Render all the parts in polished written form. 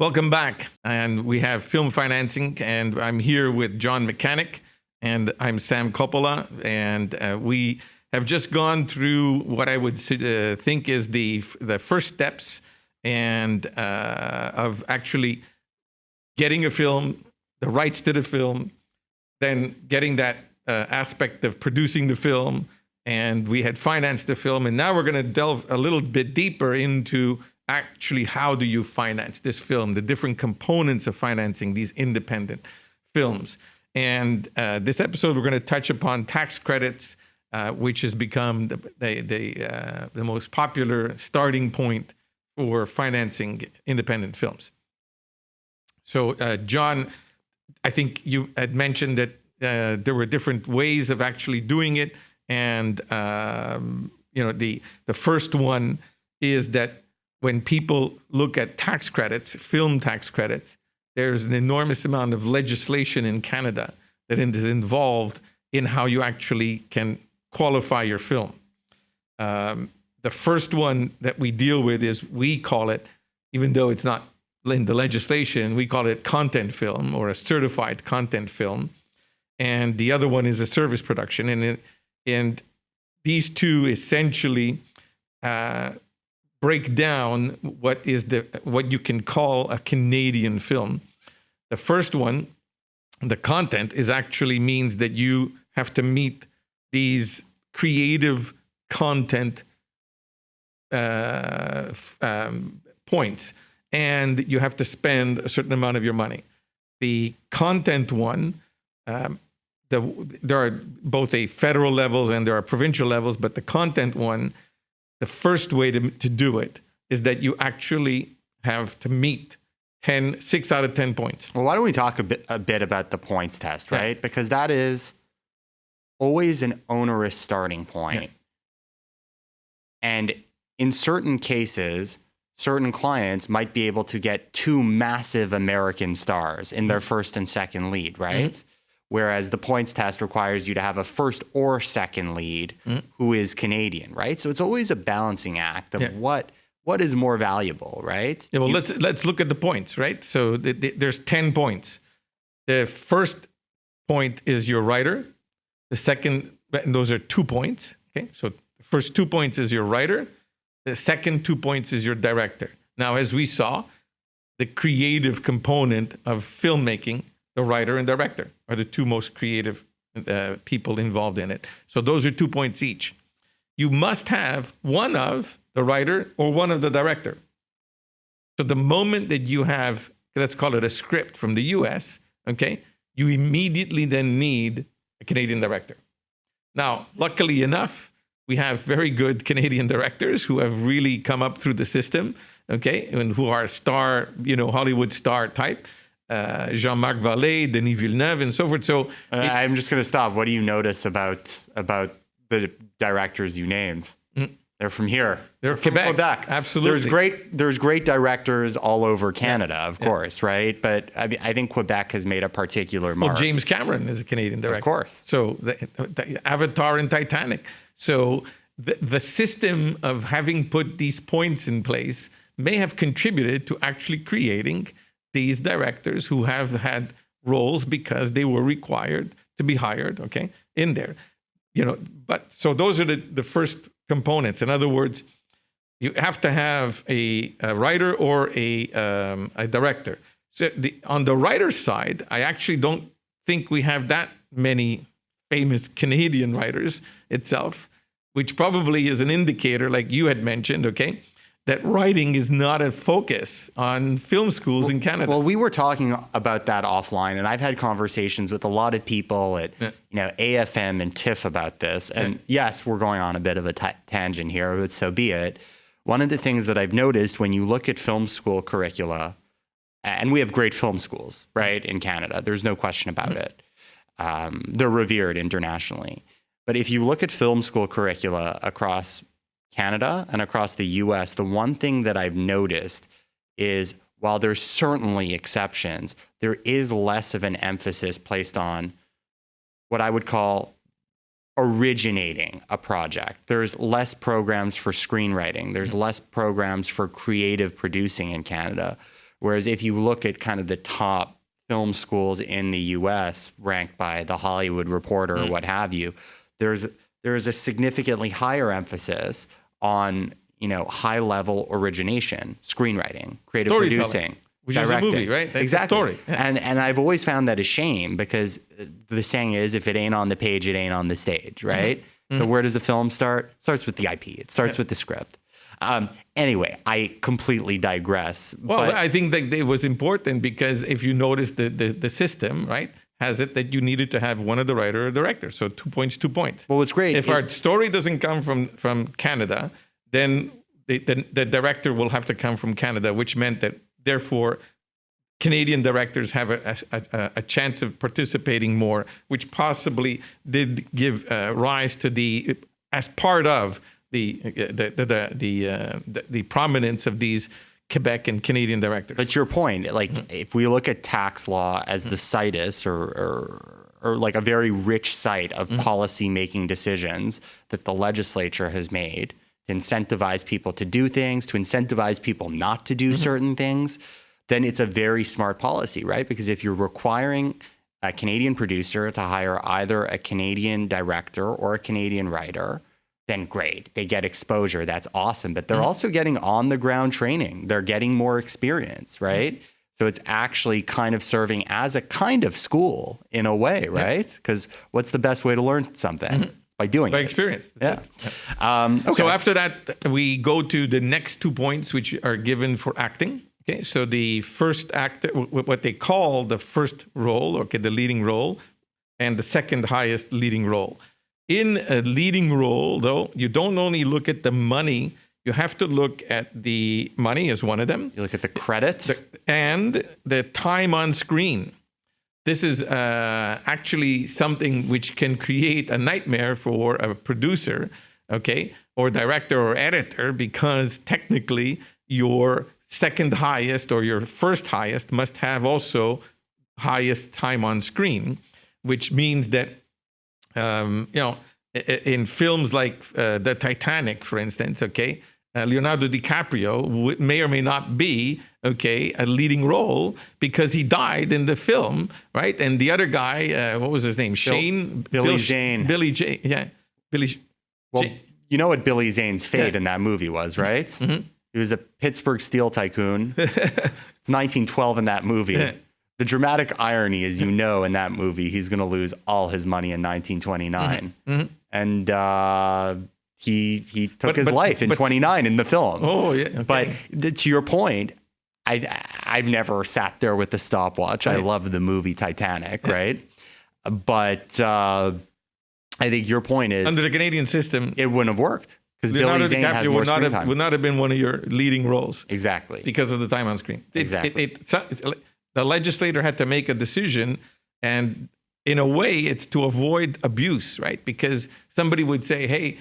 Welcome back. And we have film financing, and I'm here with Jon Mechanic, and I'm Sam Coppola. And we have just gone through what I would think is the first steps and of actually getting a film, the rights to the film, then getting that aspect of producing the film, and we had financed the film. And now we're going to delve a little bit deeper into actually how do you finance this film, the different components of financing these independent films. And this episode, we're going to touch upon tax credits, which has become the most popular starting point for financing independent films. So, Jon, I think you had mentioned that there were different ways of actually doing it. And, the first one is that when people look at tax credits, film tax credits, there's an enormous amount of legislation in Canada that is involved in how you actually can qualify your film. The first one that we deal with is, we call it, even though it's not in the legislation, we call it content film or a certified content film. And the other one is a service production. And these two essentially break down what you can call a Canadian film. The first one, the content, is actually means that you have to meet these creative content points, and you have to spend a certain amount of your money. The content one, there are both a federal levels and there are provincial levels, but the content one, the first way to do it is that you actually have to meet 6 out of 10 points. Well, why don't we talk a bit about the points test, right? Yeah. Because that is always an onerous starting point. Yeah. And in certain cases, certain clients might be able to get 2 massive American stars in their first and second lead, right? Mm-hmm. Whereas the points test requires you to have a first or second lead who is Canadian, right? So it's always a balancing act of what is more valuable, right? Yeah, well, let's look at the points, right? So there's 10 points. The first point is your writer. The second, and those are 2 points. Okay, so the first 2 points is your writer. The second 2 points is your director. Now, as we saw, the creative component of filmmaking, the writer and director are the 2 most creative people involved in it. So those are 2 points each. You must have one of the writer or one of the director. So the moment that you have, let's call it a script from the US, okay, you immediately then need a Canadian director. Now, luckily enough, we have very good Canadian directors who have really come up through the system, okay, and who are star, Hollywood star type. Jean-Marc Vallée, Denis Villeneuve, and so forth. So I'm just going to stop. What do you notice about the directors you named? They're from here. They're from Quebec. Absolutely. There's great directors all over Canada, of course, right? But I think Quebec has made a particular mark. Well, James Cameron is a Canadian director. Of course. So the Avatar and Titanic. So the system of having put these points in place may have contributed to actually creating these directors who have had roles because they were required to be hired, okay, in there. But so those are the first components. In other words, you have to have a writer or a director. So on the writer's side, I actually don't think we have that many famous Canadian writers itself, which probably is an indicator, like you had mentioned, okay, that writing is not a focus on film schools in Canada. Well, we were talking about that offline, and I've had conversations with a lot of people at AFM and TIFF about this. And yes, we're going on a bit of a tangent here, but so be it. One of the things that I've noticed when you look at film school curricula, and we have great film schools, right, in Canada. There's no question about it. They're revered internationally. But if you look at film school curricula across Canada and across the US, the one thing that I've noticed is, while there's certainly exceptions, there is less of an emphasis placed on what I would call originating a project. There's less programs for screenwriting. There's less programs for creative producing in Canada. Whereas if you look at kind of the top film schools in the US ranked by the Hollywood Reporter or what have you, there's a significantly higher emphasis on, high level origination, screenwriting, creative producing, which directing. is a movie, right? That's exactly. a story. Yeah. And I've always found that a shame because the saying is, if it ain't on the page, it ain't on the stage, right? So where does the film start? It starts with the IP. It starts with the script. Anyway, I completely digress. Well, I think that it was important because if you notice the system, right, has it that you needed to have one of the writer or director. So 2 points, 2 points. Well, it's great. If our story doesn't come from Canada, then the director will have to come from Canada, which meant that therefore Canadian directors have a chance of participating more, which possibly did give rise to as part of the prominence of these Quebec and Canadian directors. But your point, if we look at tax law as the situs or like a very rich site of policy making decisions that the legislature has made to incentivize people to do things, to incentivize people not to do certain things, then it's a very smart policy, right? Because if you're requiring a Canadian producer to hire either a Canadian director or a Canadian writer, then great. They get exposure. That's awesome. But they're also getting on the ground training. They're getting more experience, right? So it's actually kind of serving as a kind of school in a way, right? Because what's the best way to learn something? By doing by it. experience. Yeah. Okay. So after that, we go to the next 2 points, which are given for acting. Okay, so the first act, what they call the first role, okay, the leading role, and the second highest leading role. In a leading role, though, you don't only look at the money, you have to look at the money as one of them. You look at the credits. And the time on screen. This is actually something which can create a nightmare for a producer, okay, or director or editor, because technically your second highest or your first highest must have also highest time on screen, which means that, in films like the Titanic, for instance, okay, Leonardo DiCaprio may or may not be, okay, a leading role because he died in the film, right? And the other guy, what was his name? Billy Zane. Billy Zane, yeah. Well, you know what Billy Zane's fate in that movie was, right? He was a Pittsburgh steel tycoon. It's 1912 in that movie. The dramatic irony is, in that movie, he's going to lose all his money in 1929. And he took his life in 29 in the film. Oh, yeah. Okay. But to your point, I've never sat there with the stopwatch. Right. I love the movie Titanic, right? But I think your point is, under the Canadian system, it wouldn't have worked. Because Billy Zane has more screen time. Would not have been one of your leading roles. Exactly. Because of the time on screen. Exactly. The legislator had to make a decision, and in a way, it's to avoid abuse, right? Because somebody would say, hey,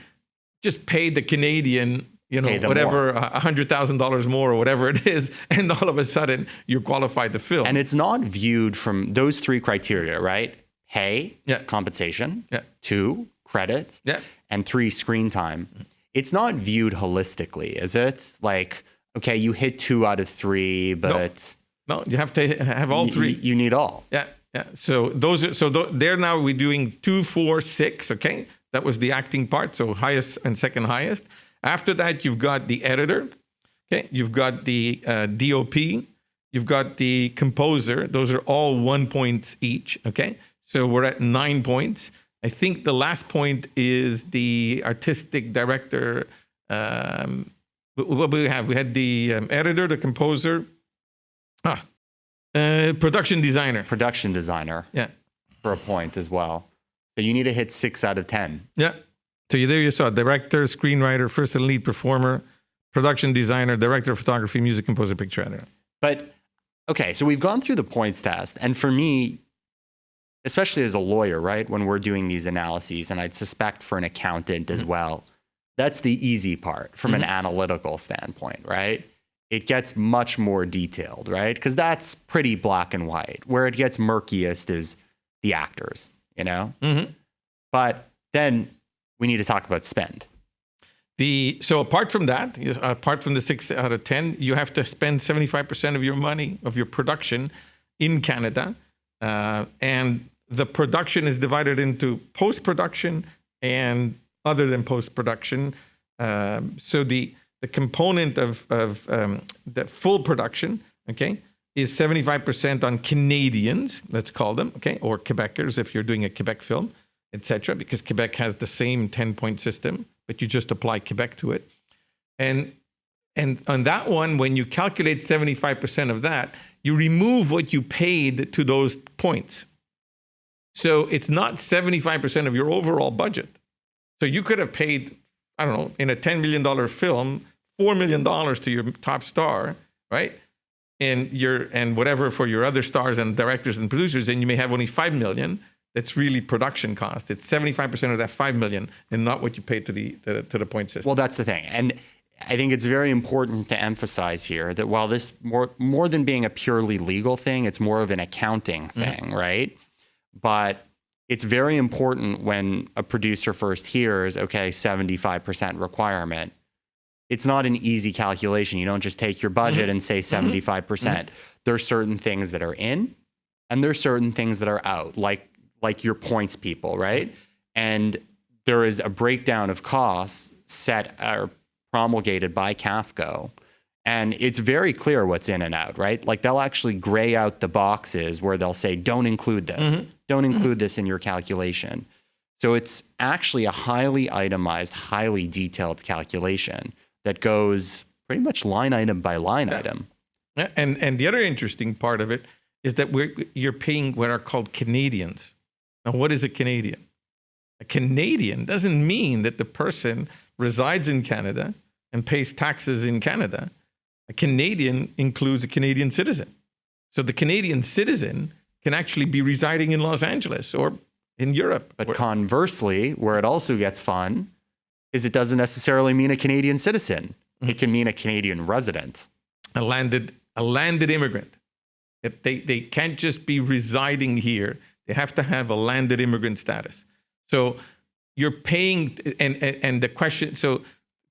just pay the Canadian, whatever, $100,000 more or whatever it is, and all of a sudden, you're qualified to film. And it's not viewed from those three criteria, right? Pay, compensation, 2, credit, and 3, screen time. It's not viewed holistically, is it? Like, okay, you hit 2 out of 3, but no, you have to have all 3. You need all. Yeah. So there now we're doing 2, 4, 6. Okay, that was the acting part. So highest and second highest. After that, you've got the editor. Okay, you've got the DOP. You've got the composer. Those are all 1 point each. Okay, so we're at 9 points. I think the last point is the artistic director. What do we have? We had the editor, the composer, production designer. Production designer. Yeah. For a point as well. So you need to hit 6 out of 10. Yeah. So there you saw director, screenwriter, first and lead performer, production designer, director of photography, music composer, picture editor. But, okay, so we've gone through the points test. And for me, especially as a lawyer, right, when we're doing these analyses, and I'd suspect for an accountant as well, that's the easy part from an analytical standpoint, right? It gets much more detailed, right? Because that's pretty black and white. Where it gets murkiest is the actors, But then we need to talk about spend. So apart from that, apart from the 6 out of 10, you have to spend 75% of your money, of your production in Canada. And the production is divided into post-production and other than post-production. So the component of the full production, okay, is 75% on Canadians, let's call them, okay, or Quebecers if you're doing a Quebec film, etc., because Quebec has the same 10-point system, but you just apply Quebec to it. And on that one, when you calculate 75% of that, you remove what you paid to those points. So it's not 75% of your overall budget. So you could have paid, I don't know, in a $10 million film, $4 million to your top star, right? And whatever for your other stars and directors and producers, and you may have only $5 million. That's really production cost. It's 75% of that $5 million, and not what you paid to the point system. Well, that's the thing, and I think it's very important to emphasize here that while this more than being a purely legal thing, it's more of an accounting thing, right? But it's very important when a producer first hears, okay, 75% requirement. It's not an easy calculation. You don't just take your budget and say 75%. There's certain things that are in, and there's certain things that are out, like your points people, right? And there is a breakdown of costs set or promulgated by CAFCO. And it's very clear what's in and out, right? Like they'll actually gray out the boxes where they'll say, don't include this. Don't include this in your calculation. So it's actually a highly itemized, highly detailed calculation that goes pretty much line item by line item. And the other interesting part of it is that you're paying what are called Canadians. Now, what is a Canadian? A Canadian doesn't mean that the person resides in Canada and pays taxes in Canada. A Canadian includes a Canadian citizen. So the Canadian citizen can actually be residing in Los Angeles or in Europe. But conversely, where it also gets fun is it doesn't necessarily mean a Canadian citizen. It can mean a Canadian resident. A landed immigrant. They can't just be residing here. They have to have a landed immigrant status. So you're paying, and the question, so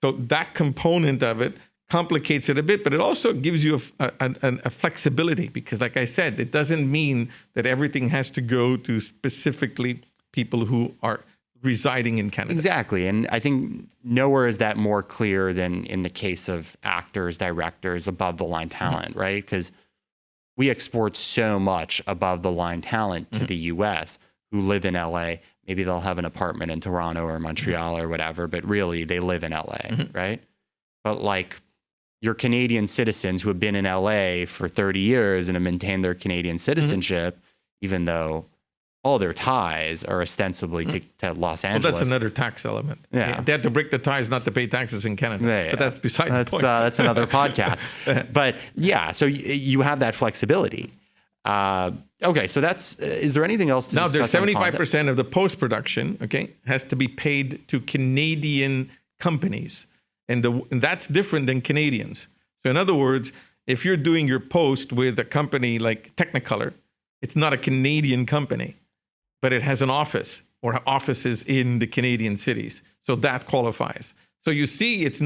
that component of it complicates it a bit, but it also gives you a flexibility because, like I said, it doesn't mean that everything has to go to specifically people who are residing in Canada. Exactly. And I think nowhere is that more clear than in the case of actors, directors, above the line talent, right? Because we export so much above the line talent to the US who live in LA. Maybe they'll have an apartment in Toronto or Montreal or whatever, but really they live in LA, right? But like your Canadian citizens who have been in LA for 30 years and have maintained their Canadian citizenship, even though all their ties are ostensibly to Los Angeles. Well, that's another tax element. Yeah. They have to break the ties not to pay taxes in Canada. Yeah. But that's beside the point. That's another podcast. But yeah, so you have that flexibility. Okay, so is there anything else to now, discuss? Now, there's 75% of the post-production, okay, has to be paid to Canadian companies. And that's different than Canadians. So in other words, if you're doing your post with a company like Technicolor, it's not a Canadian company, but it has an office or offices in the Canadian cities. So that qualifies. So you see, it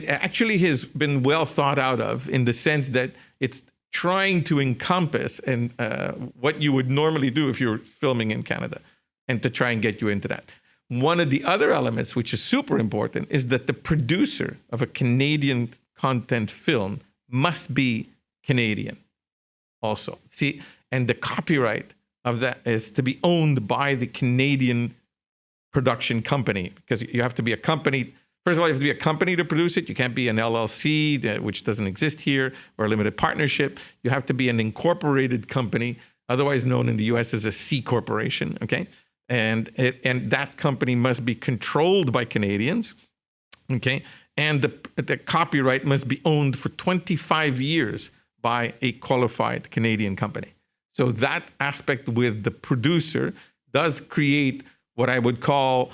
actually has been well thought out of in the sense that it's trying to encompass what you would normally do if you're filming in Canada and to try and get you into that. One of the other elements, which is super important, is that the producer of a Canadian content film must be Canadian also. See, and the copyright of that is to be owned by the Canadian production company, because you have to be a company. First of all, you have to be a company to produce it. You can't be an LLC, which doesn't exist here, or a limited partnership. You have to be an incorporated company, otherwise known in the US as a C corporation, okay? And that company must be controlled by Canadians, okay? And the copyright must be owned for 25 years by a qualified Canadian company. So that aspect with the producer does create what I would call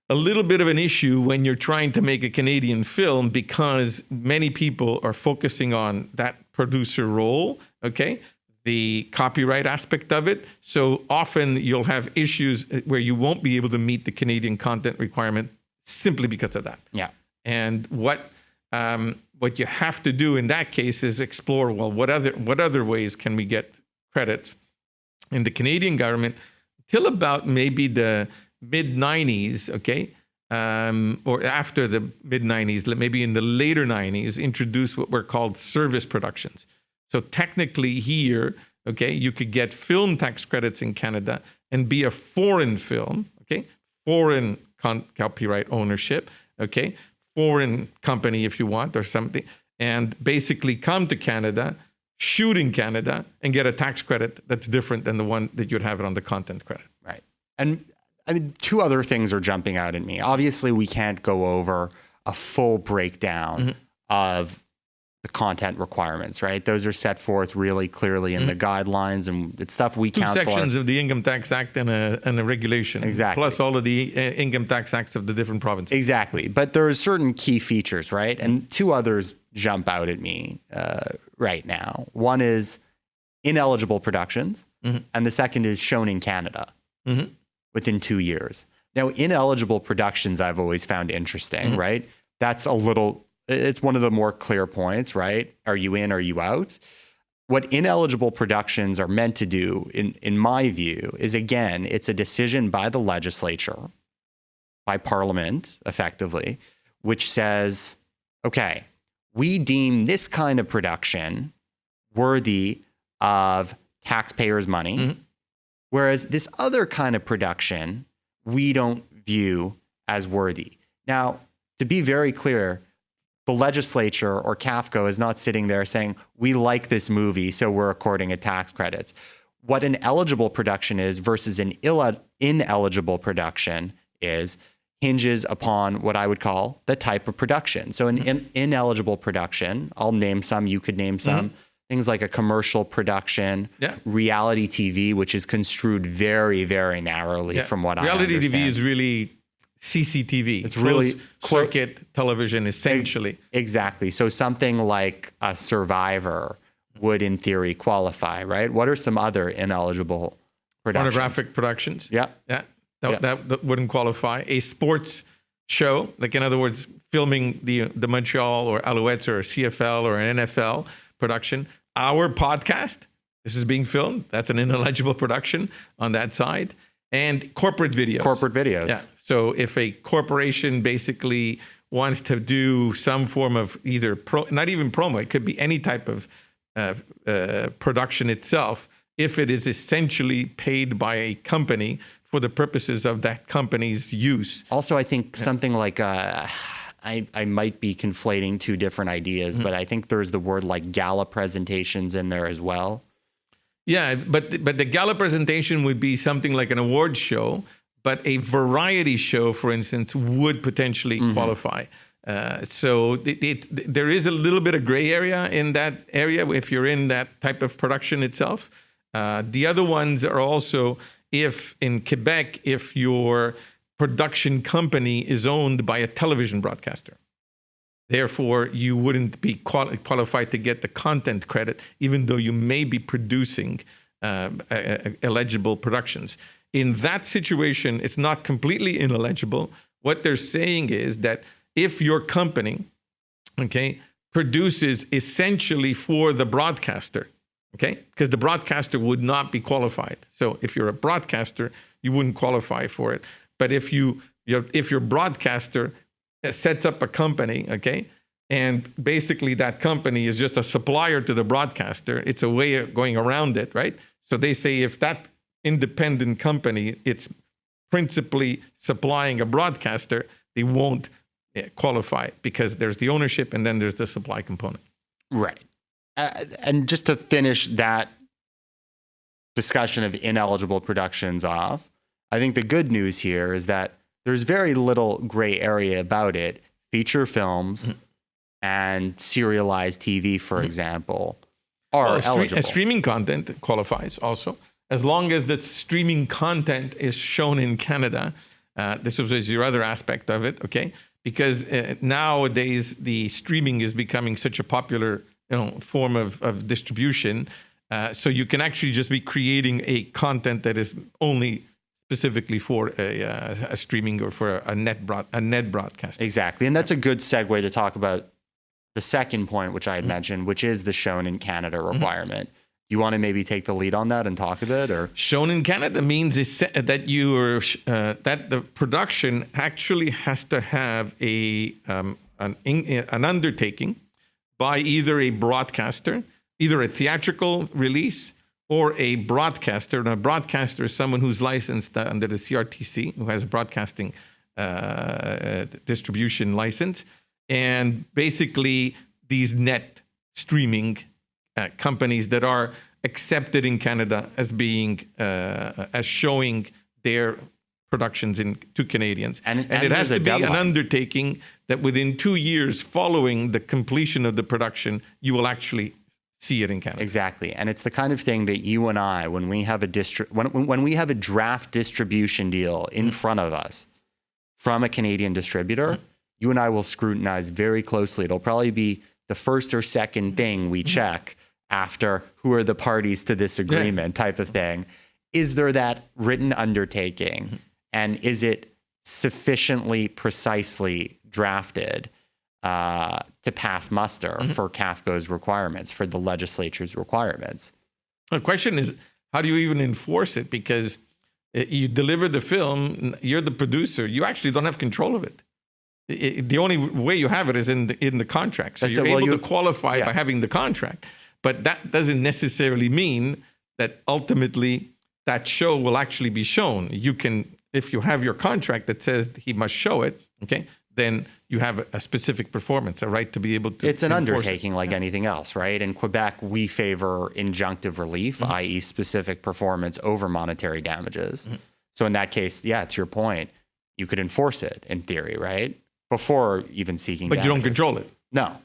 a little bit of an issue when you're trying to make a Canadian film, because many people are focusing on that producer role, okay? The copyright aspect of it. So often you'll have issues where you won't be able to meet the Canadian content requirement simply because of that. Yeah. And what you have to do in that case is explore, well, what other ways can we get credits? In the Canadian government, till about maybe the mid-90s, okay, or after the mid-90s, maybe in the later 90s, introduced what were called service productions. So technically here, okay, you could get film tax credits in Canada and be a foreign film, okay, foreign copyright ownership, okay, foreign company if you want or something, and basically come to Canada, shoot in Canada, and get a tax credit that's different than the one that you'd have it on the content credit. Right. And I mean, two other things are jumping out at me. Obviously, we can't go over a full breakdown of the content requirements, right? Those are set forth really clearly in the guidelines, and it's stuff we counsel. Two sections of the Income Tax Act and a regulation. Exactly. Plus all of the income tax acts of the different provinces. Exactly. But there are certain key features, right? And two others jump out at me right now. One is ineligible productions, and the second is shown in Canada within 2 years. Now, ineligible productions I've always found interesting, right? That's it's one of the more clear points, right? Are you in, are you out? What ineligible productions are meant to do, in my view, is, again, it's a decision by the legislature, by Parliament, effectively, which says, okay, we deem this kind of production worthy of taxpayers' money, whereas this other kind of production we don't view as worthy. Now, to be very clear, the legislature or CAFCO is not sitting there saying, we like this movie, so we're according it tax credits. What an eligible production is versus an ineligible production hinges upon what I would call the type of production. So an ineligible production, I'll name some, you could name some, things like a commercial production, reality TV, which is construed very, very narrowly from what I understand. Reality TV is really CCTV. It's really circuit television, essentially. Exactly. So something like a Survivor would, in theory, qualify, right? What are some other ineligible productions? Pornographic productions. Yeah. That wouldn't qualify. A sports show, like in other words, filming the Montreal or Alouettes or CFL or an NFL production. Our podcast, this is being filmed. That's an ineligible production on that side. And corporate videos. Yeah. So if a corporation basically wants to do some form of either not even promo, it could be any type of production itself, if it is essentially paid by a company for the purposes of that company's use. Also, I think something like I might be conflating two different ideas, but I think there's the word like gala presentations in there as well. Yeah, but the gala presentation would be something like an awards show, but a variety show, for instance, would potentially qualify. So there is a little bit of gray area in that area if you're in that type of production itself. The other ones are also, if in Quebec, if your production company is owned by a television broadcaster. Therefore, you wouldn't be qualified to get the content credit, even though you may be producing eligible productions. In that situation, it's not completely ineligible. What they're saying is that if your company, produces essentially for the broadcaster, because the broadcaster would not be qualified. So if you're a broadcaster, you wouldn't qualify for it. But if your broadcaster sets up a company, and basically that company is just a supplier to the broadcaster, it's a way of going around it, right? So they say if that independent company, it's principally supplying a broadcaster, they won't qualify because there's the ownership and then there's the supply component. Right. And just to finish that discussion of ineligible productions off, I think the good news here is that there's very little gray area about it. Feature films and serialized TV, for example, are eligible. Streaming content qualifies also, as long as the streaming content is shown in Canada. This was your other aspect of it, because nowadays the streaming is becoming such a popular form of distribution. So you can actually just be creating a content that is only specifically for a streaming or for a net broadcast. Exactly. And that's a good segue to talk about the second point, which I had mentioned, which is the shown in Canada requirement. You want to maybe take the lead on that and talk a bit, or shown in Canada means that that the production actually has to have an undertaking by either a broadcaster, either a theatrical release or a broadcaster. And a broadcaster is someone who's licensed under the CRTC, who has a broadcasting distribution license. And basically, these net streaming companies that are accepted in Canada as being as showing their productions to Canadians, and it has to be an undertaking that within 2 years following the completion of the production, you will actually see it in Canada. Exactly, and it's the kind of thing that you and I, when we have when we have a draft distribution deal in front of us from a Canadian distributor, you and I will scrutinize very closely. It'll probably be the first or second thing we check after who are the parties to this agreement type of thing. Is there that written undertaking, and is it sufficiently precisely drafted to pass muster for CAFCO's requirements, for the legislature's requirements? The question is, how do you even enforce it? Because you deliver the film, you're the producer, you actually don't have control of it. The only way you have it is in the contract. So you're able to qualify by having the contract. But that doesn't necessarily mean that ultimately that show will actually be shown. You can, if you have your contract that says he must show it, okay, then you have a specific performance, a right to be able to. It's an undertaking like anything else, right? In Quebec, we favor injunctive relief, i.e. specific performance over monetary damages. So in that case, to your point, you could enforce it in theory, right? Before even seeking damages. You don't control it. No.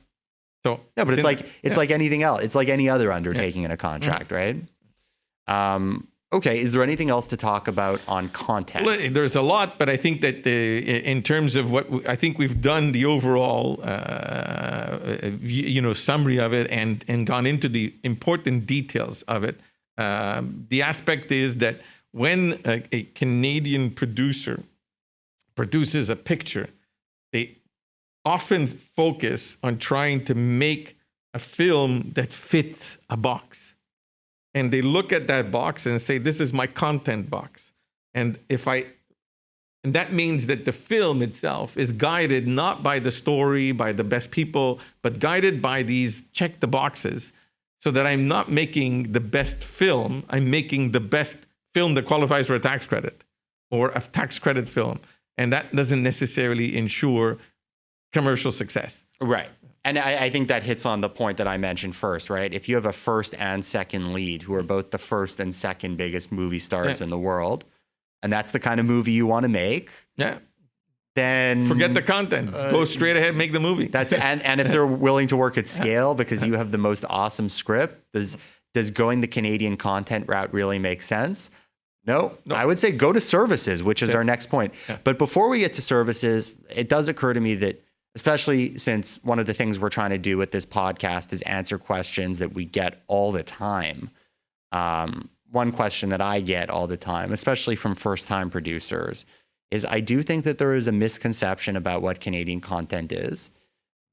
So no, but it's like anything else. It's like any other undertaking in a contract, right? Okay, is there anything else to talk about on content? Well, there's a lot, but I think that in terms of what I think we've done, the overall summary of it and gone into the important details of it. The aspect is that when a Canadian producer produces a picture, they often focus on trying to make a film that fits a box. And they look at that box and say, this is my content box. And that means that the film itself is guided not by the story, by the best people, but guided by these check the boxes, so that I'm not making the best film, I'm making the best film that qualifies for a tax credit or a tax credit film. And that doesn't necessarily ensure commercial success. Right. And I think that hits on the point that I mentioned first, right? If you have a first and second lead who are both the first and second biggest movie stars in the world, and that's the kind of movie you want to make, then forget the content. Go straight ahead, make the movie. And if they're willing to work at scale because you have the most awesome script, does going the Canadian content route really make sense? No. I would say go to services, which is our next point. But before we get to services, it does occur to me that, especially since one of the things we're trying to do with this podcast is answer questions that we get all the time. One question that I get all the time, especially from first-time producers, is I do think that there is a misconception about what Canadian content is.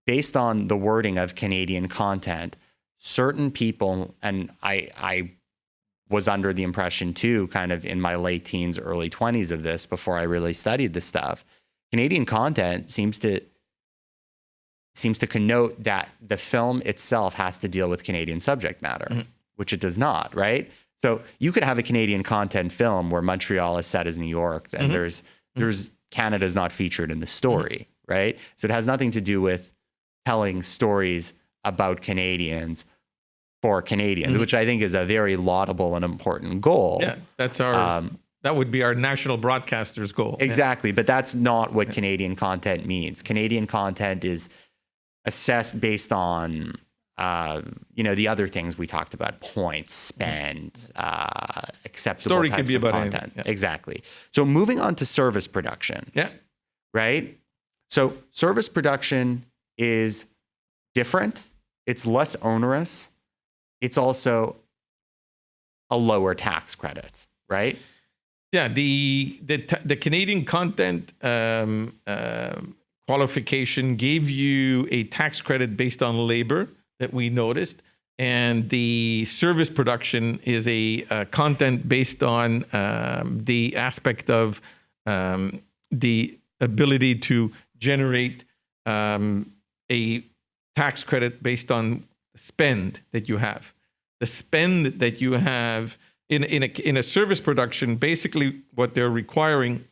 Based on the wording of Canadian content, certain people, and I was under the impression too, kind of in my late teens, early 20s of this, before I really studied this stuff, Canadian content seems to connote that the film itself has to deal with Canadian subject matter, which it does not, right? So you could have a Canadian content film where Montreal is set as New York, and there's Canada's not featured in the story, right? So it has nothing to do with telling stories about Canadians for Canadians, which I think is a very laudable and important goal. Yeah, that's our that would be our national broadcaster's goal. Exactly, but that's not what Canadian content means. Canadian content is assessed based on the other things we talked about: points, spend, acceptable story types could be of about content. anything. Exactly. So moving on to service production. Yeah. Right. So service production is different. It's less onerous. It's also a lower tax credit, right? Yeah, the Canadian content qualification gave you a tax credit based on labor that we noticed, and the service production is a content based on the aspect of the ability to generate a tax credit based on spend that you have. The spend that you have in a service production, basically what they're requiring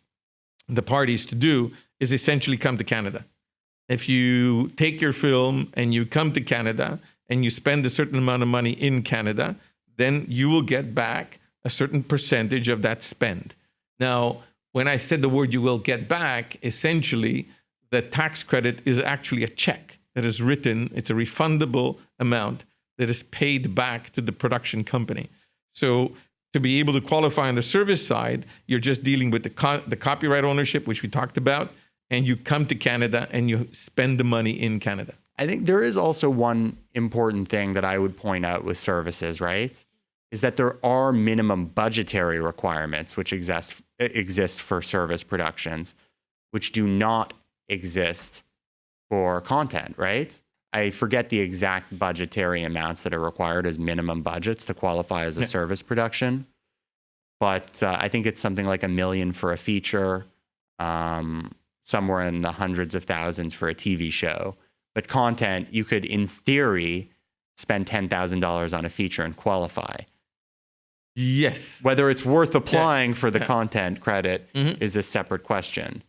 the parties to do is essentially come to Canada. If you take your film and you come to Canada and you spend a certain amount of money in Canada, then you will get back a certain percentage of that spend. Now, when I said the word you will get back, essentially the tax credit is actually a check that is written. It's a refundable amount that is paid back to the production company. So to be able to qualify on the service side, you're just dealing with the copyright ownership, which we talked about, and you come to Canada and you spend the money in Canada. I think there is also one important thing that I would point out with services, right? Is that there are minimum budgetary requirements which exist for service productions, which do not exist for content, right? I forget the exact budgetary amounts that are required as minimum budgets to qualify as a service production. But I think it's something like $1 million for a feature, somewhere in the hundreds of thousands for a TV show. But content, you could, in theory, spend $10,000 on a feature and qualify. Yes. Whether it's worth applying for the content credit is a separate question.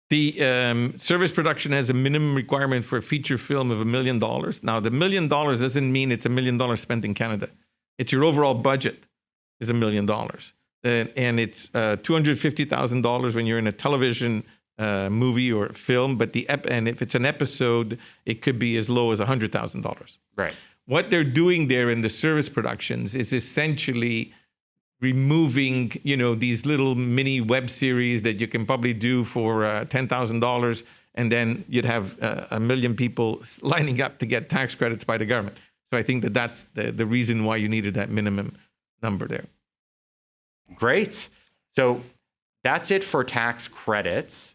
The service production has a minimum requirement for a feature film of $1 million. Now, the $1 million doesn't mean it's $1 million spent in Canada. It's your overall budget is $1 million. And it's $250,000 when you're in a television movie or film. But and if it's an episode, it could be as low as $100,000. Right. What they're doing there in the service productions is essentially removing, these little mini web series that you can probably do for $10,000, and then you'd have 1 million people lining up to get tax credits by the government. So I think that's the reason why you needed that minimum number there. Great. So that's it for tax credits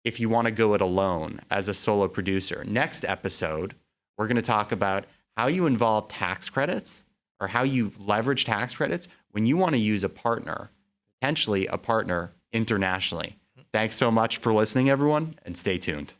if you want to go it alone as a solo producer. Next episode, we're going to talk about how you involve tax credits or how you leverage tax credits when you want to use a partner, potentially a partner internationally. Thanks so much for listening, everyone, and stay tuned.